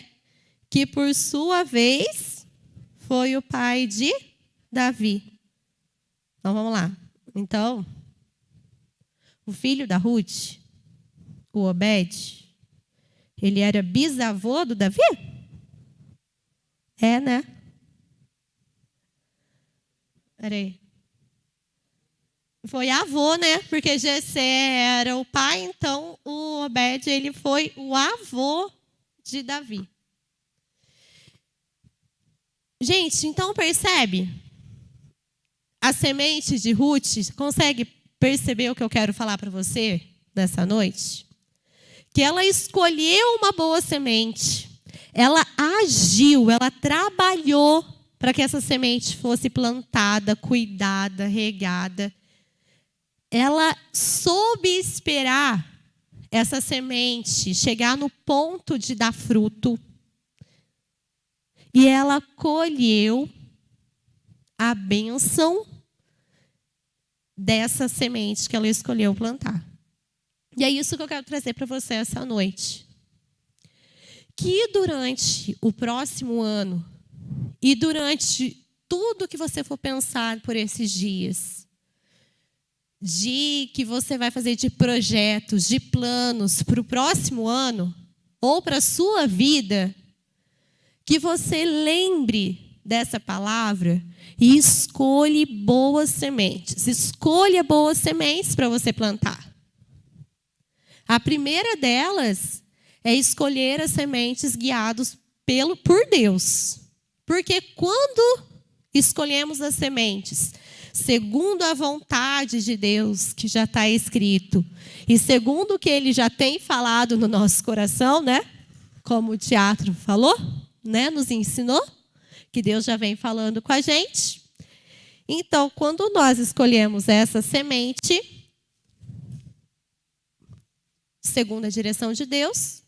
que por sua vez foi o pai de Davi. Então vamos lá. Então, o filho da Ruth, o Obed, ele era bisavô do Davi? É, né? Peraí. Foi avô, né? Porque Jessé era o pai, então o Obed, ele foi o avô de Davi. Gente, então percebe? A semente de Ruth, consegue perceber o que eu quero falar para você nessa noite? Que ela escolheu uma boa semente. Ela agiu, ela trabalhou para que essa semente fosse plantada, cuidada, regada. Ela soube esperar essa semente chegar no ponto de dar fruto. E ela colheu a bênção dessa semente que ela escolheu plantar. E é isso que eu quero trazer para você essa noite. Que durante o próximo ano e durante tudo que você for pensar por esses dias, de que você vai fazer de projetos, de planos para o próximo ano ou para a sua vida, que você lembre dessa palavra e escolha boas sementes. Escolha boas sementes para você plantar. A primeira delas é escolher as sementes guiadas por Deus. Porque quando escolhemos as sementes segundo a vontade de Deus, que já está escrito, e segundo o que Ele já tem falado no nosso coração, né? Como o teatro falou, né? Nos ensinou, que Deus já vem falando com a gente. Então, quando nós escolhemos essa semente, segundo a direção de Deus,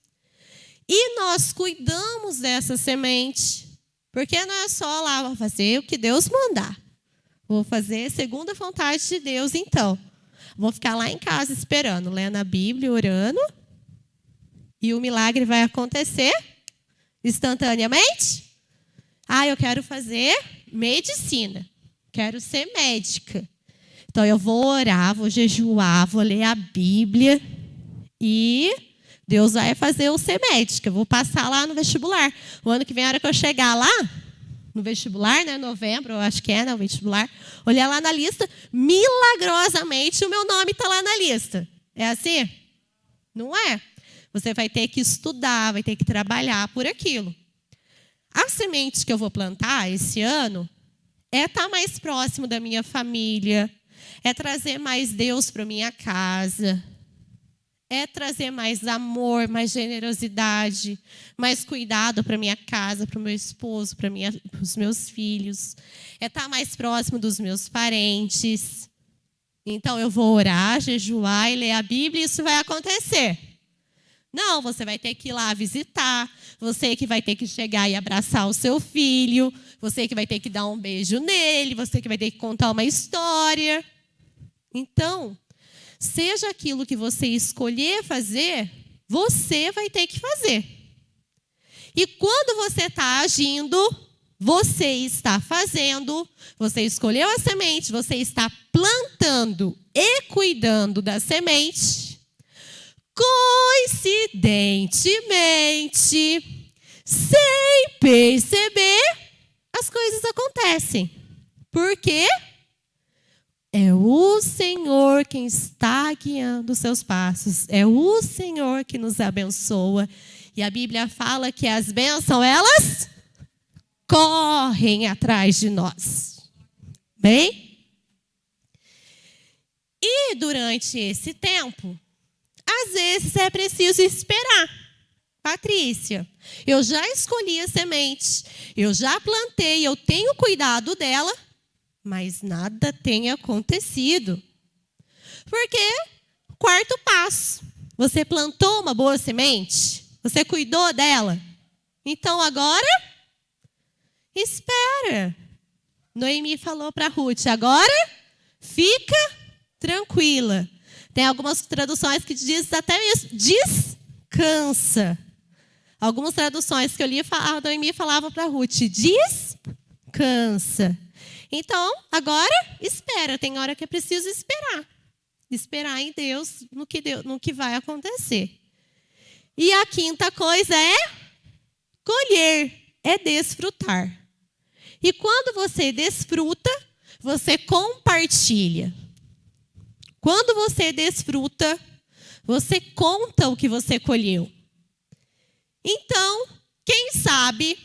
e nós cuidamos dessa semente, porque não é só lá, vou fazer o que Deus mandar. Vou fazer segundo a vontade de Deus, então. Vou ficar lá em casa esperando, lendo a Bíblia, orando, e o milagre vai acontecer, instantaneamente? Ah, eu quero fazer medicina. Quero ser médica. Então, eu vou orar, vou jejuar, vou ler a Bíblia e Deus vai fazer eu ser médica. Eu vou passar lá no vestibular. O ano que vem, a hora que eu chegar lá, no vestibular, né, novembro, eu acho que é, né, o vestibular, olhar lá na lista, milagrosamente o meu nome está lá na lista. É assim? Não é. Você vai ter que estudar, vai ter que trabalhar por aquilo. A semente que eu vou plantar esse ano é estar mais próximo da minha família, é trazer mais Deus para minha casa, é trazer mais amor, mais generosidade, mais cuidado para minha casa, para o meu esposo, para os meus filhos, é estar mais próximo dos meus parentes. Então, eu vou orar, jejuar e ler a Bíblia e isso vai acontecer. Não, você vai ter que ir lá visitar, você que vai ter que chegar e abraçar o seu filho, você que vai ter que dar um beijo nele, você que vai ter que contar uma história. Então, seja aquilo que você escolher fazer, você vai ter que fazer. E quando você está agindo, você está fazendo, você escolheu a semente, você está plantando e cuidando da semente. Coincidentemente, sem perceber, as coisas acontecem. Por quê? É o Senhor quem está guiando os seus passos. É o Senhor que nos abençoa. E a Bíblia fala que as bênçãos, elas correm atrás de nós. Bem? E durante esse tempo, às vezes é preciso esperar. Patrícia, eu já escolhi a semente, eu já plantei, eu tenho cuidado dela, mas nada tem acontecido. Porque, quarto passo, você plantou uma boa semente, você cuidou dela, então agora, espera. Noemi falou para Ruth, agora fica tranquila. Tem algumas traduções que dizem até isso, descansa. Algumas traduções que eu li, a Noemi falava para Ruth, descansa. Então, agora, espera. Tem hora que é preciso esperar. Esperar em Deus no que vai acontecer. E a quinta coisa é colher, é desfrutar. E quando você desfruta, você compartilha. Quando você desfruta, você conta o que você colheu. Então, quem sabe,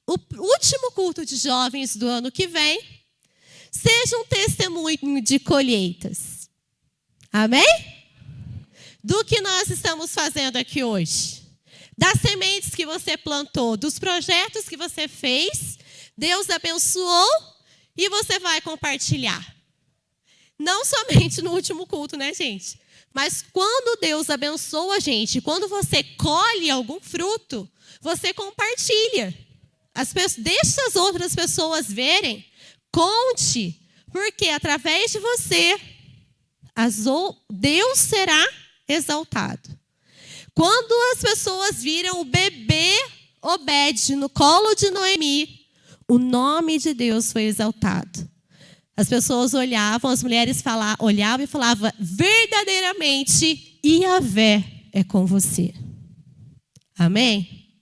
o último culto de jovens do ano que vem seja um testemunho de colheitas. Amém? Do que nós estamos fazendo aqui hoje. Das sementes que você plantou, dos projetos que você fez, Deus abençoou e você vai compartilhar. Não somente no último culto, né, gente? Mas quando Deus abençoa a gente, quando você colhe algum fruto, você compartilha. Deixa as outras pessoas verem. Conte. Porque através de você, Deus será exaltado. Quando as pessoas viram o bebê Obed no colo de Noemi, o nome de Deus foi exaltado. As pessoas olhavam, as mulheres olhavam e falavam, verdadeiramente, Yahvé é com você. Amém?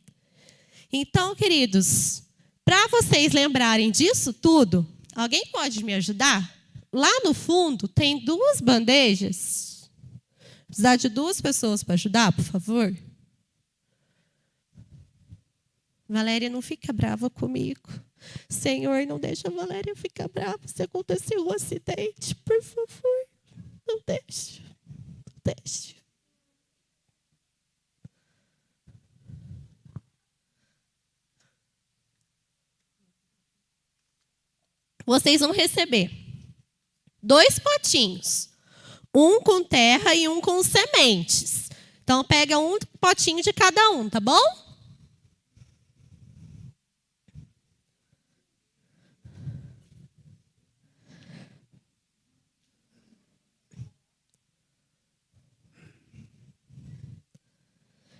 Então, queridos, para vocês lembrarem disso tudo, alguém pode me ajudar? Lá no fundo tem 2 bandejas. Precisar de 2 pessoas para ajudar, por favor? Valéria, não fica brava comigo. Senhor, não deixa a Valéria ficar brava se aconteceu um acidente, por favor. Não deixe. Não deixe. Vocês vão receber 2 potinhos. Um com terra e um com sementes. Então, pega um potinho de cada um, tá bom?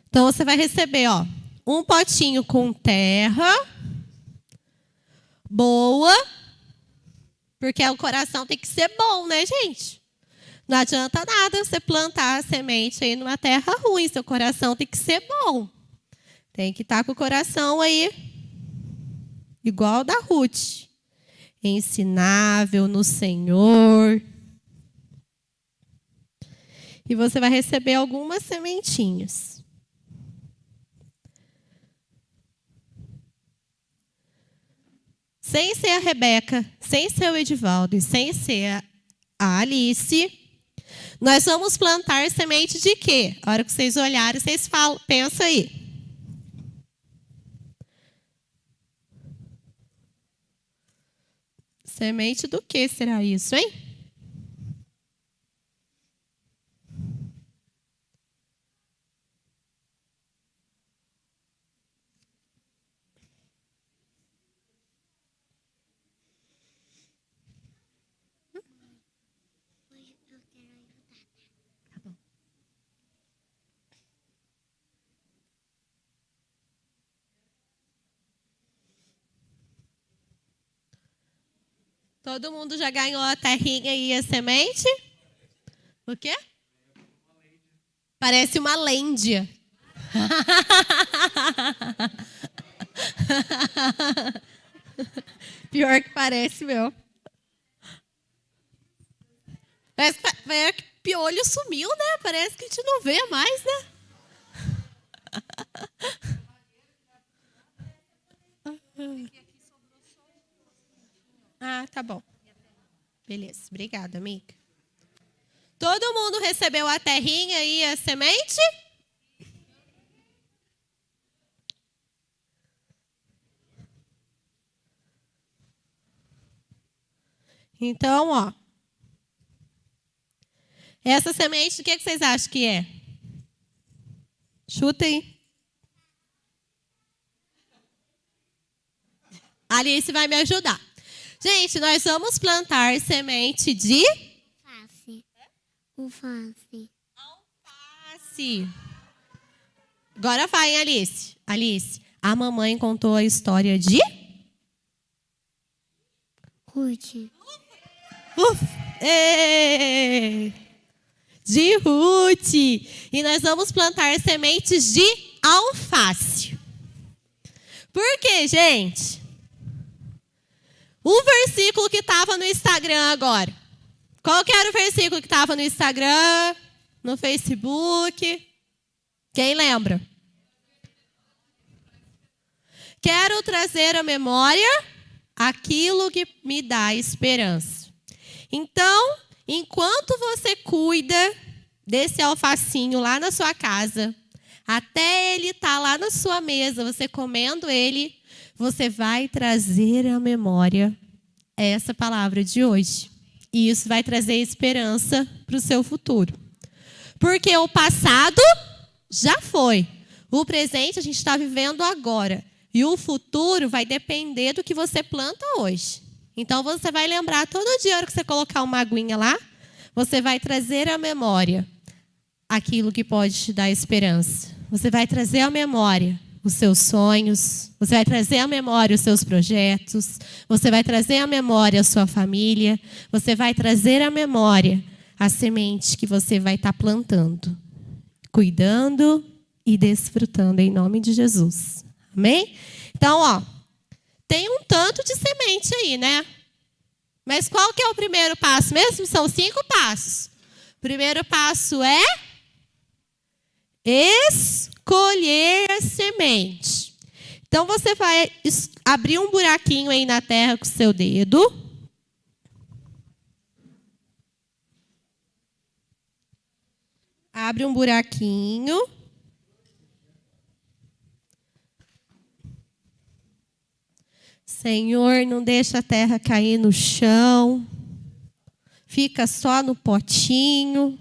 Então, você vai receber, um potinho com terra boa, porque o coração tem que ser bom, né, gente? Não adianta nada você plantar a semente aí numa terra ruim, seu coração tem que ser bom. Tem que estar com o coração aí igual o da Ruth, ensinável no Senhor. E você vai receber algumas sementinhas. Sem ser a Rebeca, sem ser o Edivaldo e sem ser a Alice, nós vamos plantar semente de quê? A hora que vocês olharem, vocês falam, pensa aí. Semente do que será isso, hein? Todo mundo já ganhou a terrinha e a semente? O quê? Parece uma lêndia. Pior que parece, meu. Parece que piolho sumiu, né? Parece que a gente não vê mais, né? Ah, tá bom. Beleza, obrigada, amiga. Todo mundo recebeu a terrinha e a semente? Então, ó. Essa semente, o que vocês acham que é? Chuta aí. Alice vai me ajudar. Gente, nós vamos plantar semente de... Alface. Alface. Agora vai, hein, Alice. Alice, a mamãe contou a história de... Ruth. De Ruth. E nós vamos plantar sementes de alface. Por quê, gente? O versículo que estava no Instagram agora. Qual que era o versículo que estava no Instagram, no Facebook? Quem lembra? Quero trazer à memória aquilo que me dá esperança. Então, enquanto você cuida desse alfacinho lá na sua casa, até ele estar lá na sua mesa, você comendo ele, você vai trazer à memória essa palavra de hoje. E isso vai trazer esperança para o seu futuro. Porque o passado já foi. O presente a gente está vivendo agora. E o futuro vai depender do que você planta hoje. Então, você vai lembrar todo dia, a hora que você colocar uma aguinha lá, você vai trazer à memória aquilo que pode te dar esperança. Você vai trazer à memória os seus sonhos, você vai trazer à memória os seus projetos, você vai trazer à memória a sua família, você vai trazer à memória a semente que você vai estar plantando, cuidando e desfrutando em nome de Jesus. Amém? Então, ó, tem um tanto de semente aí, né? Mas qual que é o primeiro passo mesmo? São 5 passos. O primeiro passo é escolher a semente. Então, você vai abrir um buraquinho aí na terra com o seu dedo. Abre um buraquinho. Senhor, não deixa a terra cair no chão. Fica só no potinho.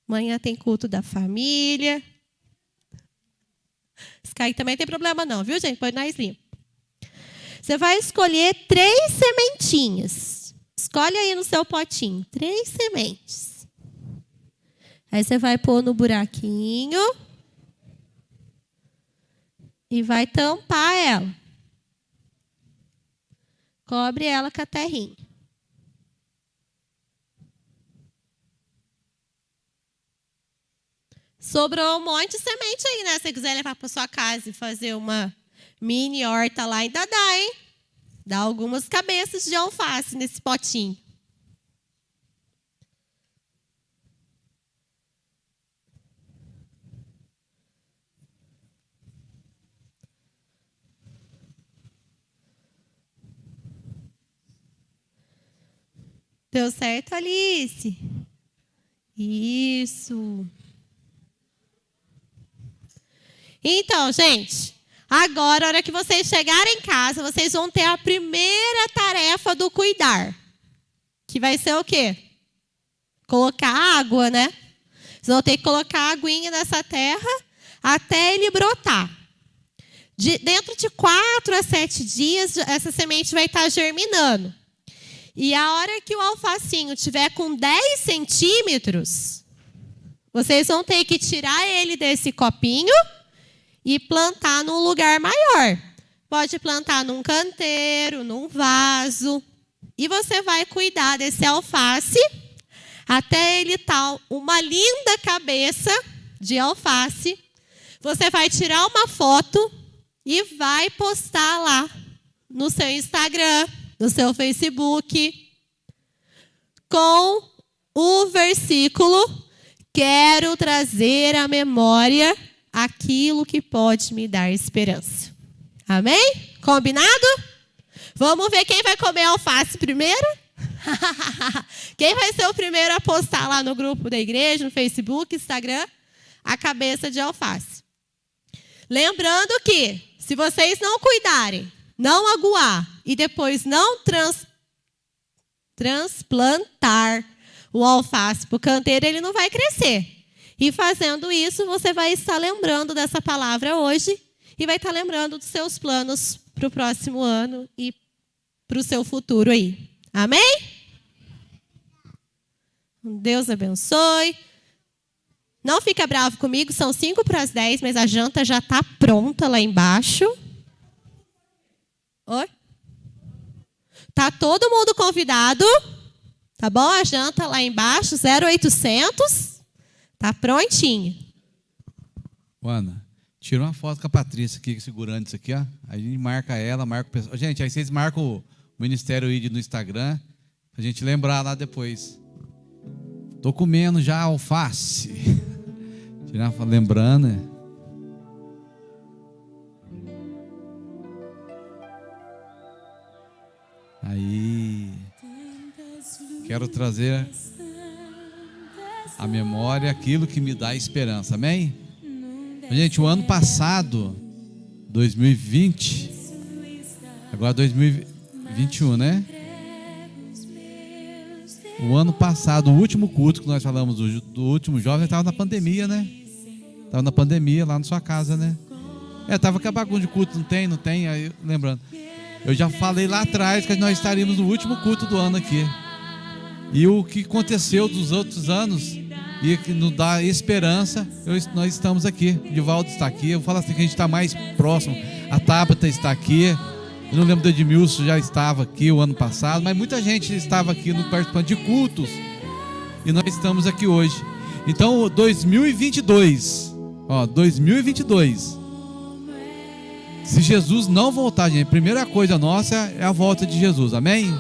Amanhã tem culto da família. Se cair também tem problema não, viu, gente? Põe nós limpo. Você vai escolher 3 sementinhas. Escolhe aí no seu potinho. 3 sementes. Aí você vai pôr no buraquinho. e vai tampar ela. Cobre ela com a terrinha. Sobrou um monte de semente aí, né? Se você quiser levar para sua casa e fazer uma mini horta lá, ainda dá, hein? Dá algumas cabeças de alface nesse potinho. Deu certo, Alice? Isso. Então, gente, agora, a hora que vocês chegarem em casa, vocês vão ter a primeira tarefa do cuidar. Que vai ser o quê? Colocar água, né? Vocês vão ter que colocar a aguinha nessa terra até ele brotar. Dentro de 4 a 7 dias, essa semente vai estar germinando. E a hora que o alfacinho tiver com 10 centímetros, vocês vão ter que tirar ele desse copinho e plantar num lugar maior. Pode plantar num canteiro, num vaso. E você vai cuidar desse alface até ele estar uma linda cabeça de alface. Você vai tirar uma foto e vai postar lá no seu Instagram, no seu Facebook, com o versículo: quero trazer à memória aquilo que pode me dar esperança. Amém? Combinado? Vamos ver quem vai comer alface primeiro? Quem vai ser o primeiro a postar lá no grupo da igreja, no Facebook, Instagram, a cabeça de alface. Lembrando que, se vocês não cuidarem, não aguar e depois não transplantar o alface para o canteiro, ele não vai crescer. E fazendo isso, você vai estar lembrando dessa palavra hoje e vai estar lembrando dos seus planos para o próximo ano e para o seu futuro aí. Amém? Deus abençoe. Não fica bravo comigo, são 9:55, mas a janta já está pronta lá embaixo. Oi? Tá todo mundo convidado, tá bom? A janta lá embaixo, 0800, tá prontinha. Ana, tira uma foto com a Patrícia aqui, segurando isso aqui, ó. A gente marca ela, marca o pessoal. Gente, aí vocês marcam o Ministério ID no Instagram, pra gente lembrar lá depois. Tô comendo já alface. Lembrando, né? Aí, quero trazer à memória aquilo que me dá esperança, amém? Gente, o ano passado, 2020, agora 2021, né? O ano passado, o último culto que nós falamos do último jovem, estava na pandemia, né? Estava na pandemia lá na sua casa, né? Estava com a bagunça de culto, não tem, aí lembrando. Eu já falei lá atrás que nós estaríamos no último culto do ano aqui. E o que aconteceu dos outros anos e que nos dá esperança, nós estamos aqui. O Divaldo está aqui. Eu falo assim que a gente está mais próximo. A Tabata está aqui. Eu não lembro do Edmilson, já estava aqui o ano passado, mas muita gente estava aqui no participante de cultos. E nós estamos aqui hoje. Então, 2022. 2022. Se Jesus não voltar, gente, a primeira coisa nossa é a volta de Jesus, amém?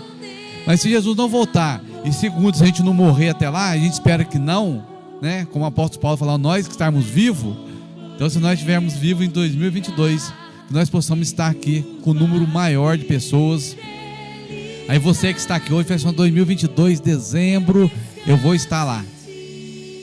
Mas se Jesus não voltar, e segundo, se a gente não morrer até lá, a gente espera que não, né? Como o apóstolo Paulo falou, nós que estarmos vivos, então se nós estivermos vivos em 2022, que nós possamos estar aqui com um número maior de pessoas. Aí você que está aqui hoje, faz 2022, dezembro, eu vou estar lá,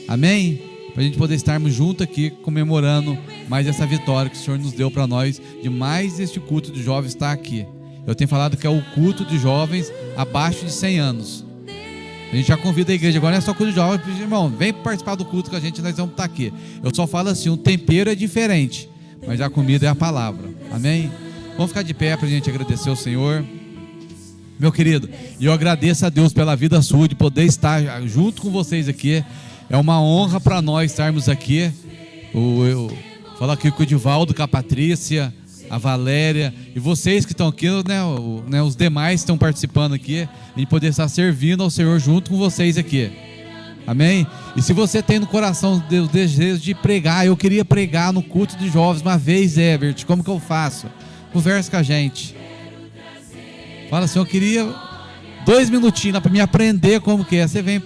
amém? Para a gente poder estarmos juntos aqui comemorando mais essa vitória que o Senhor nos deu para nós, de mais este culto de jovens estar aqui. Eu tenho falado que é o culto de jovens abaixo de 100 anos. A gente já convida a igreja, agora não é só culto de jovens, irmão, vem participar do culto com a gente, nós vamos estar aqui. Eu só falo assim, o tempero é diferente, mas a comida é a palavra, amém? Vamos ficar de pé para a gente agradecer ao Senhor. Meu querido, eu agradeço a Deus pela vida sua, de poder estar junto com vocês aqui. É uma honra para nós estarmos aqui. Falar aqui com o Edivaldo, com a Patrícia, a Valéria e vocês que estão aqui, né, os demais que estão participando aqui, a gente poder estar servindo ao Senhor junto com vocês aqui. Amém? E se você tem no coração o desejo de pregar, eu queria pregar no culto de jovens uma vez, Ebert, como que eu faço? Conversa com a gente. Fala assim, eu queria 2 minutinhos para me aprender como que é. Você vem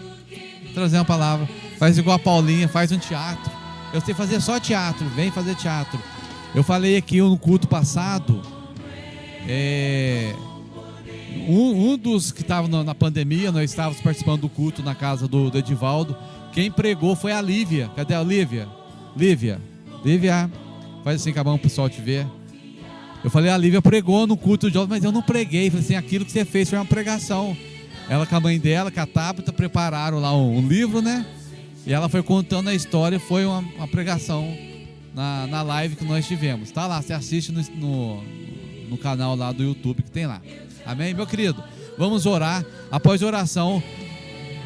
trazer uma palavra, faz igual a Paulinha, faz um teatro. Eu sei fazer só teatro, vem fazer teatro. Eu falei aqui no culto passado, um dos que estavam na pandemia, nós estávamos participando do culto na casa do Edivaldo. Quem pregou foi a Lívia. Cadê a Lívia? Lívia, faz assim que a mão pro pessoal te ver. Eu falei, a Lívia pregou no culto de jovens, mas eu não preguei. Falei assim, aquilo que você fez foi uma pregação. Ela com a mãe dela, com a Tabata, prepararam lá um livro, né? E ela foi contando a história, foi uma pregação na live que nós tivemos. Tá lá, você assiste no canal lá do YouTube que tem lá. Amém, meu querido? Vamos orar. Após a oração,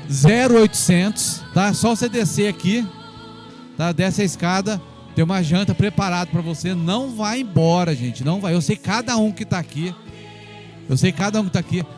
0800, tá? Só você descer aqui, tá? Desce a escada, tem uma janta preparada para você. Não vai embora, gente, não vai. Eu sei cada um que tá aqui.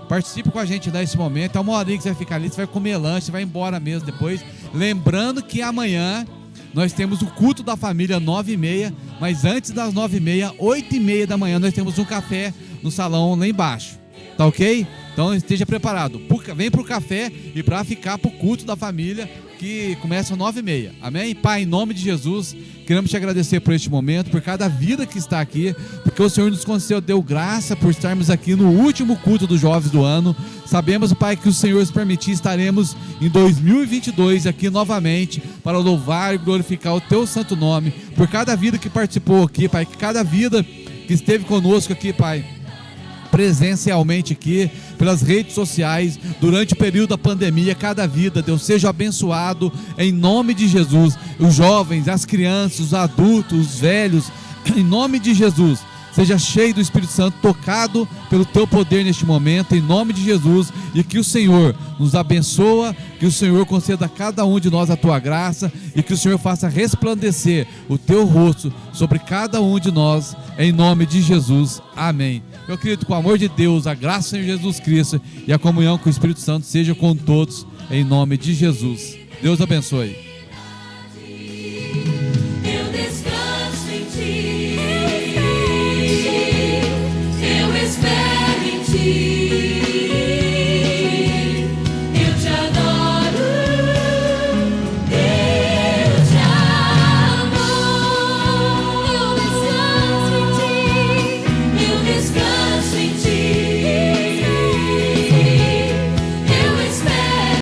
Participe com a gente nesse momento. É uma horinha que você vai ficar ali, você vai comer lanche, você vai embora mesmo depois. Lembrando que amanhã nós temos o culto da família 9h30, mas antes das 9h30, 8h30 da manhã, nós temos um café no salão lá embaixo. Tá ok? Então esteja preparado. Vem pro café e para ficar pro culto da família, que começa às 9h30. Amém? Pai, em nome de Jesus, queremos te agradecer por este momento, por cada vida que está aqui, porque o Senhor nos concedeu graça por estarmos aqui no último culto dos jovens do ano. Sabemos, Pai, que o Senhor se permitir, estaremos em 2022 aqui novamente para louvar e glorificar o teu santo nome, por cada vida que participou aqui, Pai, que cada vida que esteve conosco aqui, Pai, presencialmente aqui, pelas redes sociais, durante o período da pandemia, cada vida, Deus, seja abençoado em nome de Jesus. Os jovens, as crianças, os adultos, os velhos, em nome de Jesus, seja cheio do Espírito Santo, tocado pelo teu poder neste momento, em nome de Jesus, e que o Senhor nos abençoa, que o Senhor conceda a cada um de nós a tua graça, e que o Senhor faça resplandecer o teu rosto sobre cada um de nós, em nome de Jesus, amém. Meu querido, com o amor de Deus, a graça do Senhor Jesus Cristo e a comunhão com o Espírito Santo seja com todos, em nome de Jesus. Deus abençoe.